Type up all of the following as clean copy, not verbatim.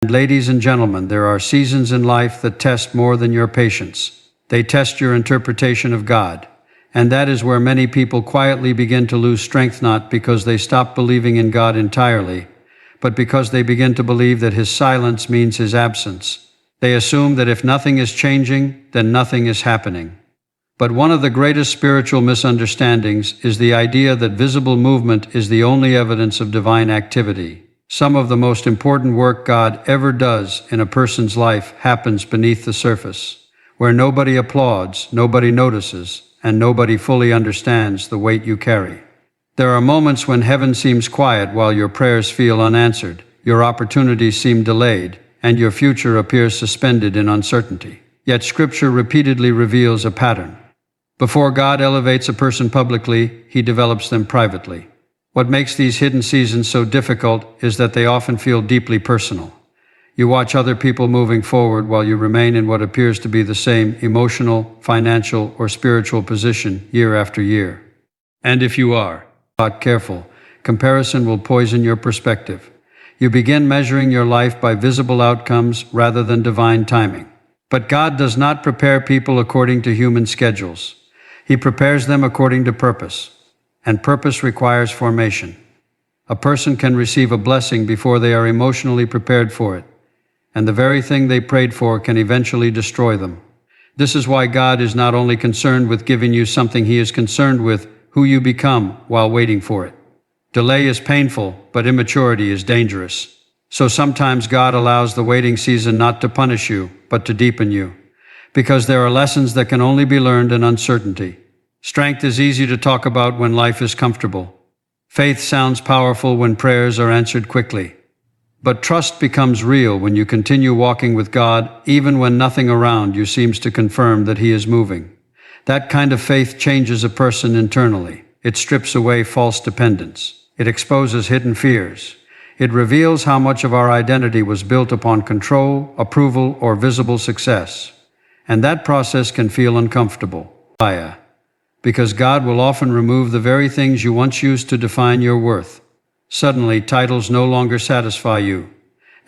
And ladies and gentlemen, there are seasons in life that test more than your patience. They test your interpretation of God. And that is where many people quietly begin to lose strength, not because they stop believing in God entirely, but because they begin to believe that His silence means His absence. They assume that if nothing is changing, then nothing is happening. But one of the greatest spiritual misunderstandings is the idea that visible movement is the only evidence of divine activity. Some of the most important work God ever does in a person's life happens beneath the surface, where nobody applauds, nobody notices, and nobody fully understands the weight you carry. There are moments when heaven seems quiet while your prayers feel unanswered, your opportunities seem delayed, and your future appears suspended in uncertainty. Yet Scripture repeatedly reveals a pattern. Before God elevates a person publicly, He develops them privately. What makes these hidden seasons so difficult is that they often feel deeply personal. You watch other people moving forward while you remain in what appears to be the same emotional, financial, or spiritual position year after year. And if you are not careful, comparison will poison your perspective. You begin measuring your life by visible outcomes rather than divine timing. But God does not prepare people according to human schedules. He prepares them according to purpose. And purpose requires formation. A person can receive a blessing before they are emotionally prepared for it. And the very thing they prayed for can eventually destroy them. This is why God is not only concerned with giving you something, He is concerned with who you become while waiting for it. Delay is painful, but immaturity is dangerous. So sometimes God allows the waiting season not to punish you, but to deepen you. Because there are lessons that can only be learned in uncertainty. Strength is easy to talk about when life is comfortable. Faith sounds powerful when prayers are answered quickly. But trust becomes real when you continue walking with God, even when nothing around you seems to confirm that He is moving. That kind of faith changes a person internally. It strips away false dependence. It exposes hidden fears. It reveals how much of our identity was built upon control, approval, or visible success. And that process can feel uncomfortable. Because God will often remove the very things you once used to define your worth. Suddenly, titles no longer satisfy you.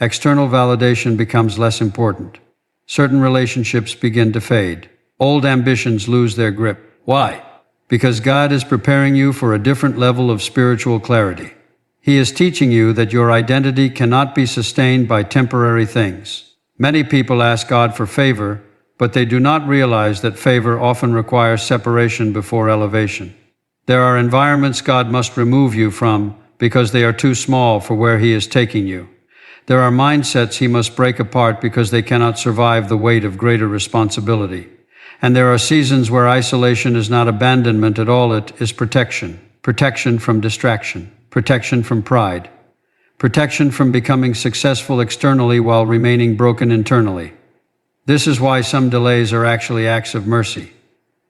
External validation becomes less important. Certain relationships begin to fade. Old ambitions lose their grip. Why? Because God is preparing you for a different level of spiritual clarity. He is teaching you that your identity cannot be sustained by temporary things. Many people ask God for favor, but they do not realize that favor often requires separation before elevation. There are environments God must remove you from because they are too small for where He is taking you. There are mindsets He must break apart because they cannot survive the weight of greater responsibility. And there are seasons where isolation is not abandonment at all, it is protection. Protection from distraction. Protection from pride. Protection from becoming successful externally while remaining broken internally. This is why some delays are actually acts of mercy.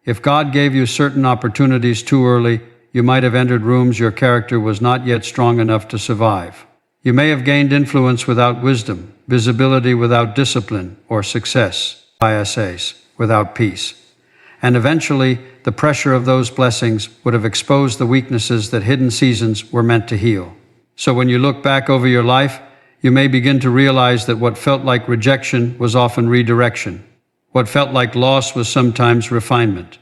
If God gave you certain opportunities too early, you might have entered rooms your character was not yet strong enough to survive. You may have gained influence without wisdom, visibility without discipline, or success, ISAs, without peace. And eventually, the pressure of those blessings would have exposed the weaknesses that hidden seasons were meant to heal. So when you look back over your life, you may begin to realize that what felt like rejection was often redirection. What felt like loss was sometimes refinement.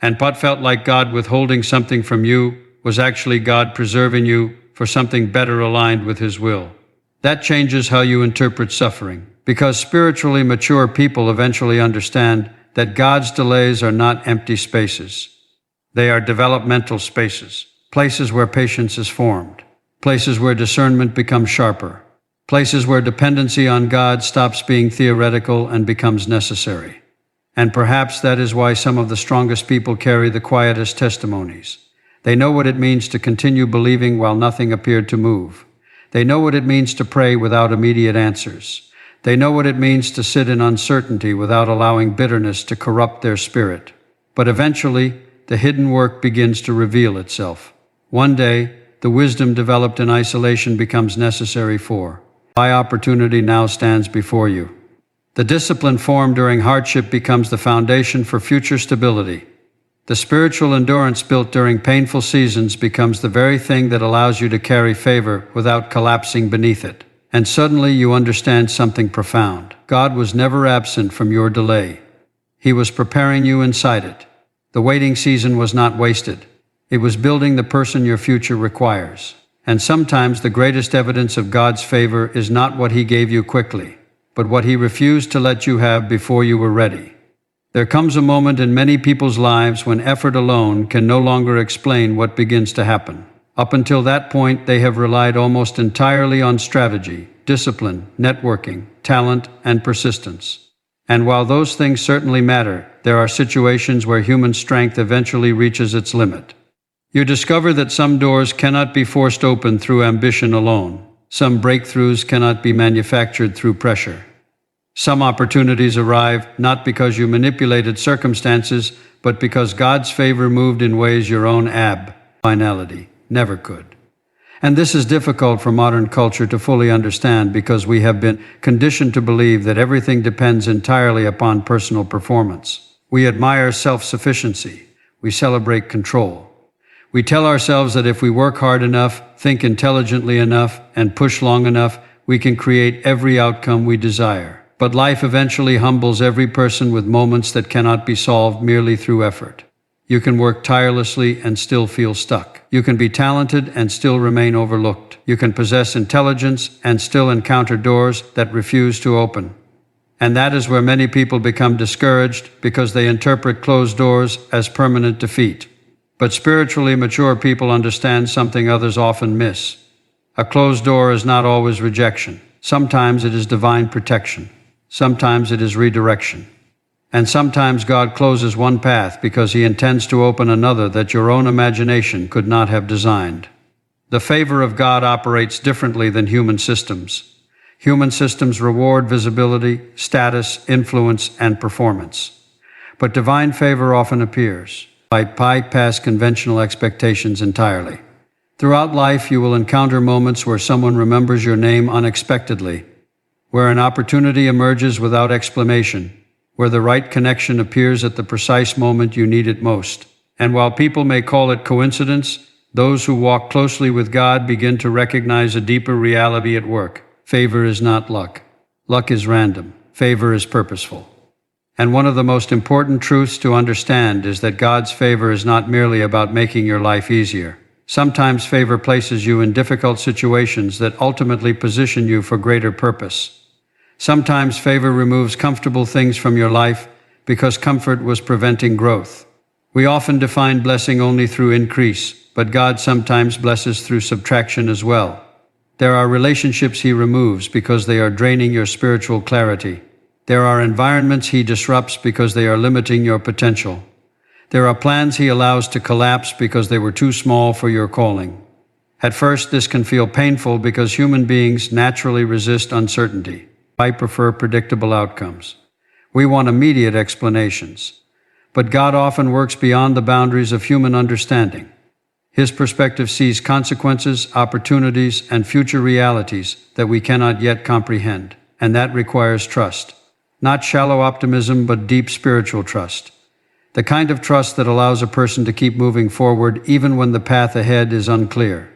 And what felt like God withholding something from you was actually God preserving you for something better aligned with His will. That changes how you interpret suffering, because spiritually mature people eventually understand that God's delays are not empty spaces. They are developmental spaces, places where patience is formed, places where discernment becomes sharper, places where dependency on God stops being theoretical and becomes necessary. And perhaps that is why some of the strongest people carry the quietest testimonies. They know what it means to continue believing while nothing appeared to move. They know what it means to pray without immediate answers. They know what it means to sit in uncertainty without allowing bitterness to corrupt their spirit. But eventually, the hidden work begins to reveal itself. One day, the wisdom developed in isolation becomes necessary for why opportunity now stands before you. The discipline formed during hardship becomes the foundation for future stability. The spiritual endurance built during painful seasons becomes the very thing that allows you to carry favor without collapsing beneath it. And suddenly you understand something profound. God was never absent from your delay. He was preparing you inside it. The waiting season was not wasted. It was building the person your future requires. And sometimes the greatest evidence of God's favor is not what He gave you quickly, but what He refused to let you have before you were ready. There comes a moment in many people's lives when effort alone can no longer explain what begins to happen. Up until that point, they have relied almost entirely on strategy, discipline, networking, talent, and persistence. And while those things certainly matter, there are situations where human strength eventually reaches its limit. You discover that some doors cannot be forced open through ambition alone. Some breakthroughs cannot be manufactured through pressure. Some opportunities arrive not because you manipulated circumstances, but because God's favor moved in ways your own finality never could. And this is difficult for modern culture to fully understand because we have been conditioned to believe that everything depends entirely upon personal performance. We admire self-sufficiency. We celebrate control. We tell ourselves that if we work hard enough, think intelligently enough, and push long enough, we can create every outcome we desire. But life eventually humbles every person with moments that cannot be solved merely through effort. You can work tirelessly and still feel stuck. You can be talented and still remain overlooked. You can possess intelligence and still encounter doors that refuse to open. And that is where many people become discouraged because they interpret closed doors as permanent defeat. But spiritually mature people understand something others often miss. A closed door is not always rejection. Sometimes it is divine protection. Sometimes it is redirection. And sometimes God closes one path because He intends to open another that your own imagination could not have designed. The favor of God operates differently than human systems. Human systems reward visibility, status, influence, and performance. But divine favor often appears by bypass conventional expectations entirely. Throughout life, you will encounter moments where someone remembers your name unexpectedly, where an opportunity emerges without explanation, where the right connection appears at the precise moment you need it most. And while people may call it coincidence, those who walk closely with God begin to recognize a deeper reality at work. Favor is not luck. Luck is random. Favor is purposeful. And one of the most important truths to understand is that God's favor is not merely about making your life easier. Sometimes favor places you in difficult situations that ultimately position you for greater purpose. Sometimes favor removes comfortable things from your life because comfort was preventing growth. We often define blessing only through increase, but God sometimes blesses through subtraction as well. There are relationships He removes because they are draining your spiritual clarity. There are environments He disrupts because they are limiting your potential. There are plans He allows to collapse because they were too small for your calling. At first, this can feel painful because human beings naturally resist uncertainty. I prefer predictable outcomes. We want immediate explanations. But God often works beyond the boundaries of human understanding. His perspective sees consequences, opportunities, and future realities that we cannot yet comprehend. And that requires trust. Not shallow optimism, but deep spiritual trust. The kind of trust that allows a person to keep moving forward even when the path ahead is unclear.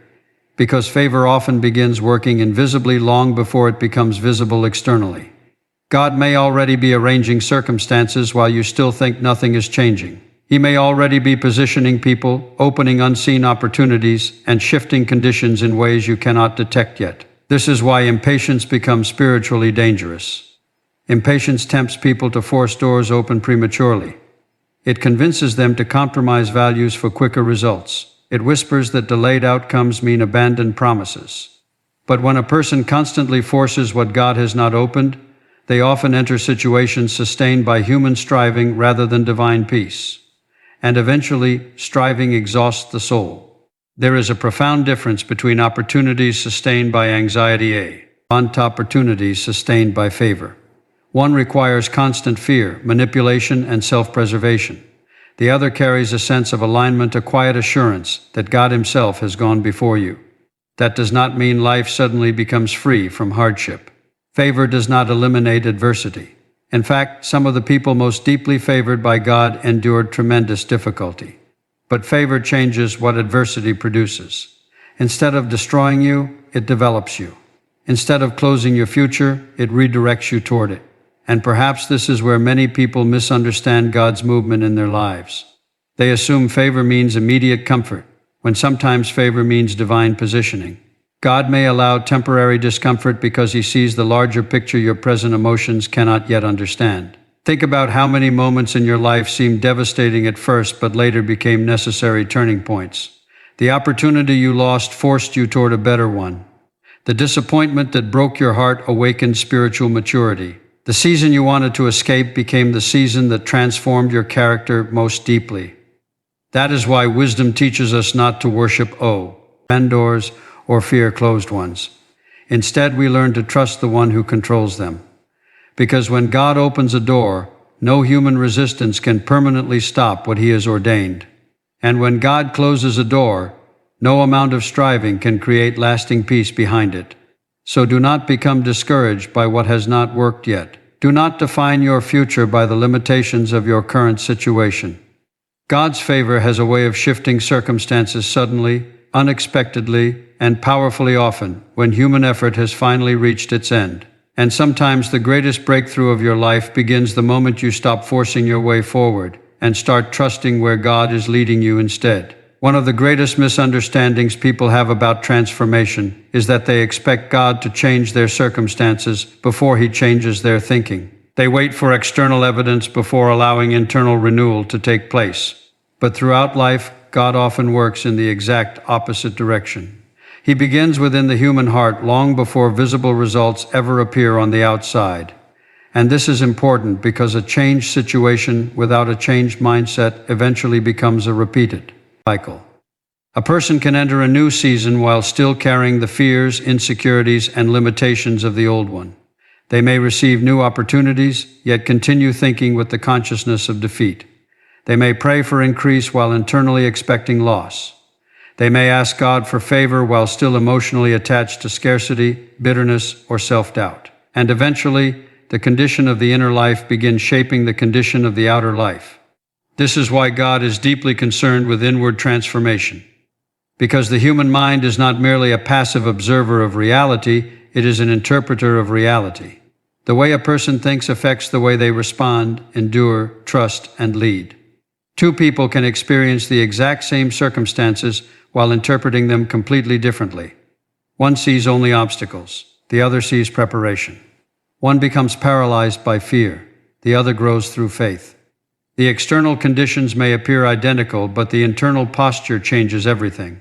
Because favor often begins working invisibly long before it becomes visible externally. God may already be arranging circumstances while you still think nothing is changing. He may already be positioning people, opening unseen opportunities, and shifting conditions in ways you cannot detect yet. This is why impatience becomes spiritually dangerous. Impatience tempts people to force doors open prematurely. It convinces them to compromise values for quicker results. It whispers that delayed outcomes mean abandoned promises. But when a person constantly forces what God has not opened, they often enter situations sustained by human striving rather than divine peace. And eventually, striving exhausts the soul. There is a profound difference between opportunities sustained by anxiety and opportunities sustained by favor. One requires constant fear, manipulation, and self-preservation. The other carries a sense of alignment, a quiet assurance that God Himself has gone before you. That does not mean life suddenly becomes free from hardship. Favor does not eliminate adversity. In fact, some of the people most deeply favored by God endured tremendous difficulty. But favor changes what adversity produces. Instead of destroying you, it develops you. Instead of closing your future, it redirects you toward it. And perhaps this is where many people misunderstand God's movement in their lives. They assume favor means immediate comfort, when sometimes favor means divine positioning. God may allow temporary discomfort because He sees the larger picture your present emotions cannot yet understand. Think about how many moments in your life seemed devastating at first but later became necessary turning points. The opportunity you lost forced you toward a better one. The disappointment that broke your heart awakened spiritual maturity. The season you wanted to escape became the season that transformed your character most deeply. That is why wisdom teaches us not to worship open doors or fear closed ones. Instead, we learn to trust the one who controls them. Because when God opens a door, no human resistance can permanently stop what He has ordained. And when God closes a door, no amount of striving can create lasting peace behind it. So do not become discouraged by what has not worked yet. Do not define your future by the limitations of your current situation. God's favor has a way of shifting circumstances suddenly, unexpectedly, and powerfully often when human effort has finally reached its end. And sometimes the greatest breakthrough of your life begins the moment you stop forcing your way forward and start trusting where God is leading you instead. One of the greatest misunderstandings people have about transformation is that they expect God to change their circumstances before He changes their thinking. They wait for external evidence before allowing internal renewal to take place. But throughout life, God often works in the exact opposite direction. He begins within the human heart long before visible results ever appear on the outside. And this is important because a changed situation without a changed mindset eventually becomes a repeated cycle. A person can enter a new season while still carrying the fears, insecurities, and limitations of the old one. They may receive new opportunities, yet continue thinking with the consciousness of defeat. They may pray for increase while internally expecting loss. They may ask God for favor while still emotionally attached to scarcity, bitterness, or self-doubt. And eventually, the condition of the inner life begins shaping the condition of the outer life. This is why God is deeply concerned with inward transformation. Because the human mind is not merely a passive observer of reality, it is an interpreter of reality. The way a person thinks affects the way they respond, endure, trust, and lead. Two people can experience the exact same circumstances while interpreting them completely differently. One sees only obstacles, the other sees preparation. One becomes paralyzed by fear, the other grows through faith. The external conditions may appear identical, but the internal posture changes everything.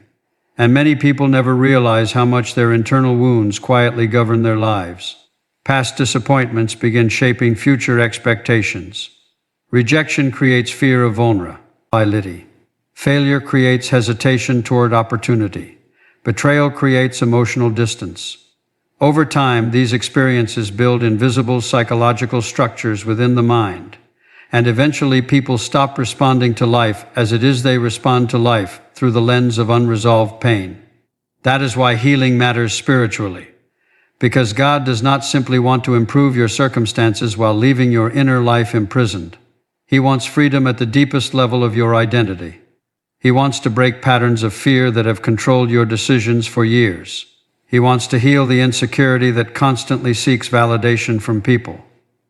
And many people never realize how much their internal wounds quietly govern their lives. Past disappointments begin shaping future expectations. Rejection creates fear of vulnerability. Failure creates hesitation toward opportunity. Betrayal creates emotional distance. Over time, these experiences build invisible psychological structures within the mind. And eventually people stop responding to life as it is. They respond to life through the lens of unresolved pain. That is why healing matters spiritually. Because God does not simply want to improve your circumstances while leaving your inner life imprisoned. He wants freedom at the deepest level of your identity. He wants to break patterns of fear that have controlled your decisions for years. He wants to heal the insecurity that constantly seeks validation from people.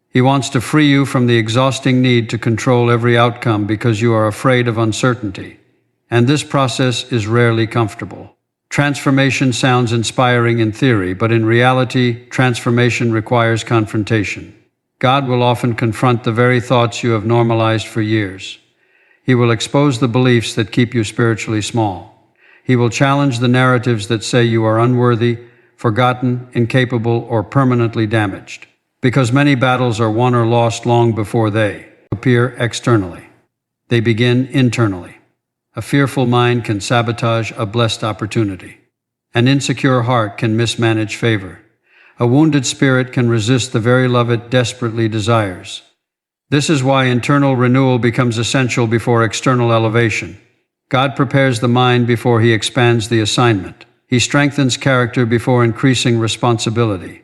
He wants to free you from the exhausting need to control every outcome because you are afraid of uncertainty. And this process is rarely comfortable. Transformation sounds inspiring in theory, but in reality, transformation requires confrontation. God will often confront the very thoughts you have normalized for years. He will expose the beliefs that keep you spiritually small. He will challenge the narratives that say you are unworthy, forgotten, incapable, or permanently damaged. Because many battles are won or lost long before they appear externally. They begin internally. A fearful mind can sabotage a blessed opportunity. An insecure heart can mismanage favor. A wounded spirit can resist the very love it desperately desires. This is why internal renewal becomes essential before external elevation. God prepares the mind before He expands the assignment. He strengthens character before increasing responsibility.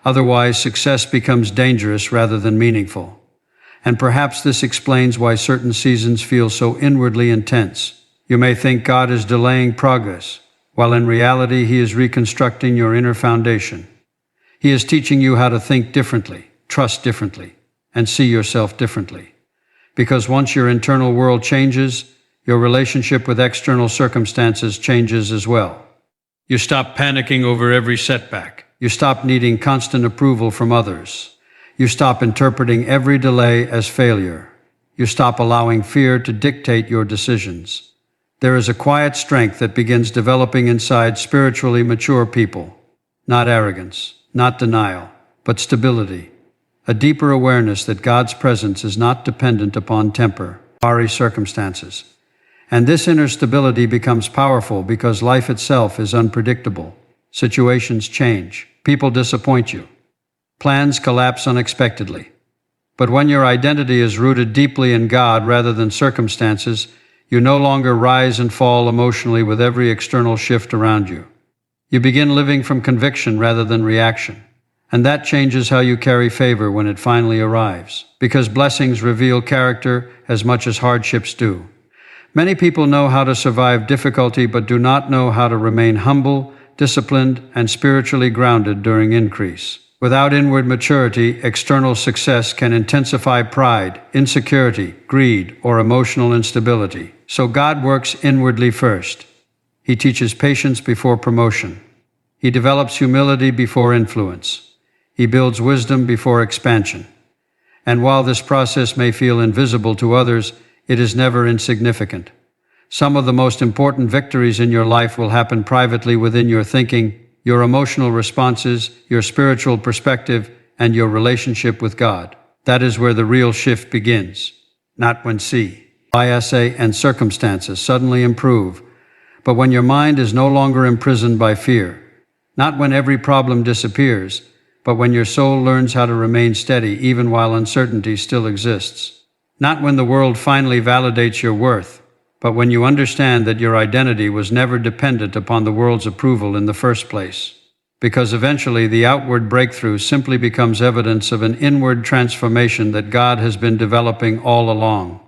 Otherwise, success becomes dangerous rather than meaningful. And perhaps this explains why certain seasons feel so inwardly intense. You may think God is delaying progress, while in reality He is reconstructing your inner foundation. He is teaching you how to think differently, trust differently, and see yourself differently. Because once your internal world changes, your relationship with external circumstances changes as well. You stop panicking over every setback. You stop needing constant approval from others. You stop interpreting every delay as failure. You stop allowing fear to dictate your decisions. There is a quiet strength that begins developing inside spiritually mature people. Not arrogance, not denial, but stability. A deeper awareness that God's presence is not dependent upon temporary circumstances. And this inner stability becomes powerful because life itself is unpredictable. Situations change. People disappoint you. Plans collapse unexpectedly. But when your identity is rooted deeply in God rather than circumstances, you no longer rise and fall emotionally with every external shift around you. You begin living from conviction rather than reaction. And that changes how you carry favor when it finally arrives, because blessings reveal character as much as hardships do. Many people know how to survive difficulty but do not know how to remain humble, disciplined, and spiritually grounded during increase. Without inward maturity, external success can intensify pride, insecurity, greed, or emotional instability. So God works inwardly first. He teaches patience before promotion. He develops humility before influence. He builds wisdom before expansion. And while this process may feel invisible to others, it is never insignificant. Some of the most important victories in your life will happen privately within your thinking, your emotional responses, your spiritual perspective, and your relationship with God. That is where the real shift begins. Not when ISA and circumstances suddenly improve, but when your mind is no longer imprisoned by fear. Not when every problem disappears, but when your soul learns how to remain steady even while uncertainty still exists. Not when the world finally validates your worth, but when you understand that your identity was never dependent upon the world's approval in the first place. Because eventually the outward breakthrough simply becomes evidence of an inward transformation that God has been developing all along.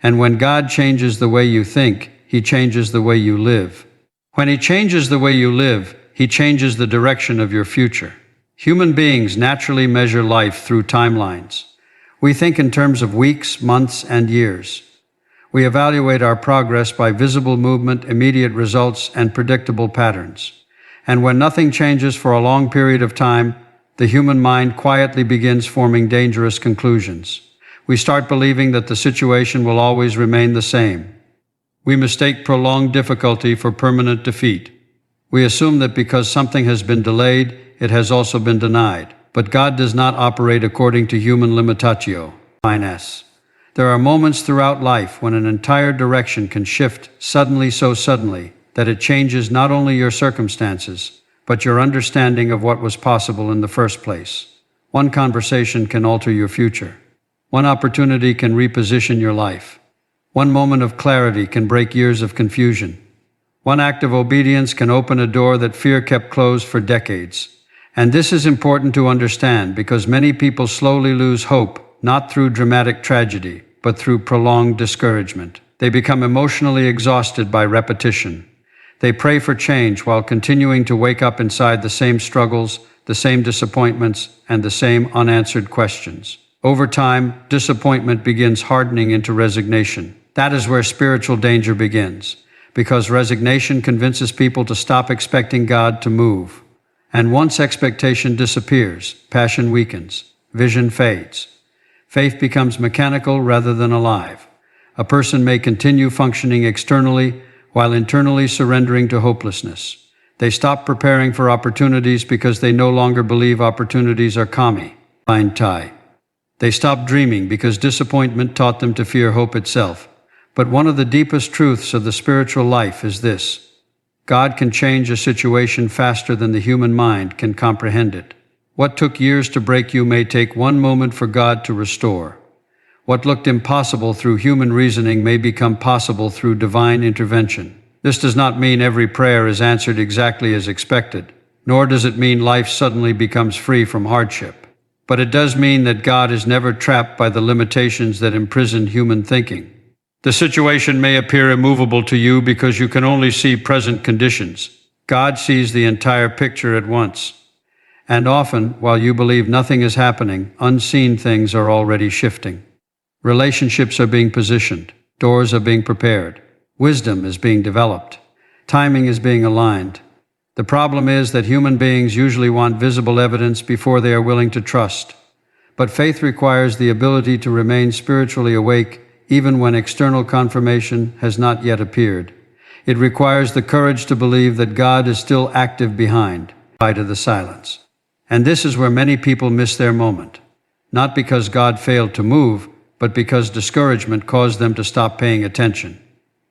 And when God changes the way you think, He changes the way you live. When He changes the way you live, He changes the direction of your future. Human beings naturally measure life through timelines. We think in terms of weeks, months, and years. We evaluate our progress by visible movement, immediate results, and predictable patterns. And when nothing changes for a long period of time, the human mind quietly begins forming dangerous conclusions. We start believing that the situation will always remain the same. We mistake prolonged difficulty for permanent defeat. We assume that because something has been delayed, it has also been denied. But God does not operate according to human limitatio. There are moments throughout life when an entire direction can shift suddenly, so suddenly that it changes not only your circumstances, but your understanding of what was possible in the first place. One conversation can alter your future. One opportunity can reposition your life. One moment of clarity can break years of confusion. One act of obedience can open a door that fear kept closed for decades. And this is important to understand because many people slowly lose hope, not through dramatic tragedy, but through prolonged discouragement. They become emotionally exhausted by repetition. They pray for change while continuing to wake up inside the same struggles, the same disappointments, and the same unanswered questions. Over time, disappointment begins hardening into resignation. That is where spiritual danger begins, because resignation convinces people to stop expecting God to move. And once expectation disappears, passion weakens, vision fades. Faith becomes mechanical rather than alive. A person may continue functioning externally while internally surrendering to hopelessness. They stop preparing for opportunities because they no longer believe opportunities are coming. They stop dreaming because disappointment taught them to fear hope itself. But one of the deepest truths of the spiritual life is this: God can change a situation faster than the human mind can comprehend it. What took years to break you may take one moment for God to restore. What looked impossible through human reasoning may become possible through divine intervention. This does not mean every prayer is answered exactly as expected, nor does it mean life suddenly becomes free from hardship. But it does mean that God is never trapped by the limitations that imprison human thinking. The situation may appear immovable to you because you can only see present conditions. God sees the entire picture at once. And often, while you believe nothing is happening, unseen things are already shifting. Relationships are being positioned, doors are being prepared, wisdom is being developed, timing is being aligned. The problem is that human beings usually want visible evidence before they are willing to trust. But faith requires the ability to remain spiritually awake even when external confirmation has not yet appeared. It requires the courage to believe that God is still active behind, despite the silence. And this is where many people miss their moment. Not because God failed to move, but because discouragement caused them to stop paying attention.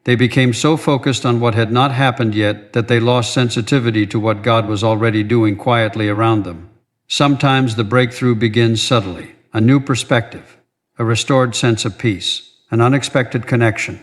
They became so focused on what had not happened yet that they lost sensitivity to what God was already doing quietly around them. Sometimes the breakthrough begins subtly, a new perspective, a restored sense of peace, an unexpected connection,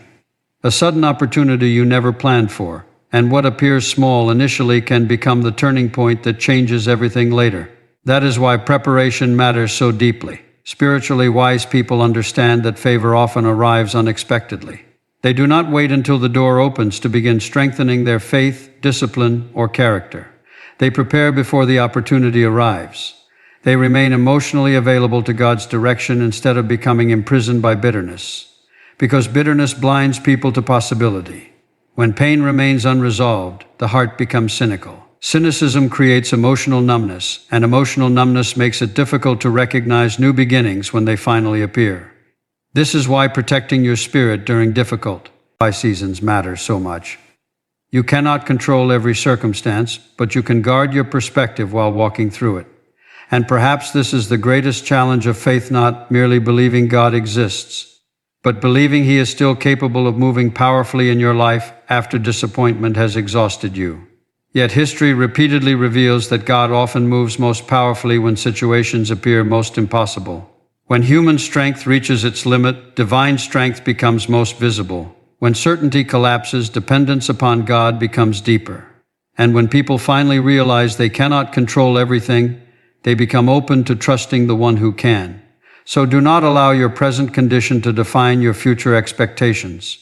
a sudden opportunity you never planned for, and what appears small initially can become the turning point that changes everything later. That is why preparation matters so deeply. Spiritually wise people understand that favor often arrives unexpectedly. They do not wait until the door opens to begin strengthening their faith, discipline, or character. They prepare before the opportunity arrives. They remain emotionally available to God's direction instead of becoming imprisoned by bitterness. Because bitterness blinds people to possibility. When pain remains unresolved, the heart becomes cynical. Cynicism creates emotional numbness, and emotional numbness makes it difficult to recognize new beginnings when they finally appear. This is why protecting your spirit during difficult seasons matters so much. You cannot control every circumstance, but you can guard your perspective while walking through it. And perhaps this is the greatest challenge of faith, not merely believing God exists, but believing He is still capable of moving powerfully in your life after disappointment has exhausted you. Yet history repeatedly reveals that God often moves most powerfully when situations appear most impossible. When human strength reaches its limit, divine strength becomes most visible. When certainty collapses, dependence upon God becomes deeper. And when people finally realize they cannot control everything, they become open to trusting the one who can. So do not allow your present condition to define your future expectations.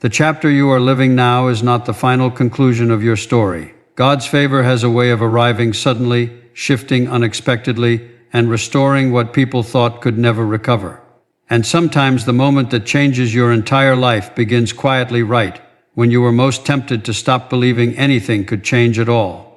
The chapter you are living now is not the final conclusion of your story. God's favor has a way of arriving suddenly, shifting unexpectedly, and restoring what people thought could never recover. And sometimes the moment that changes your entire life begins quietly right when you were most tempted to stop believing anything could change at all.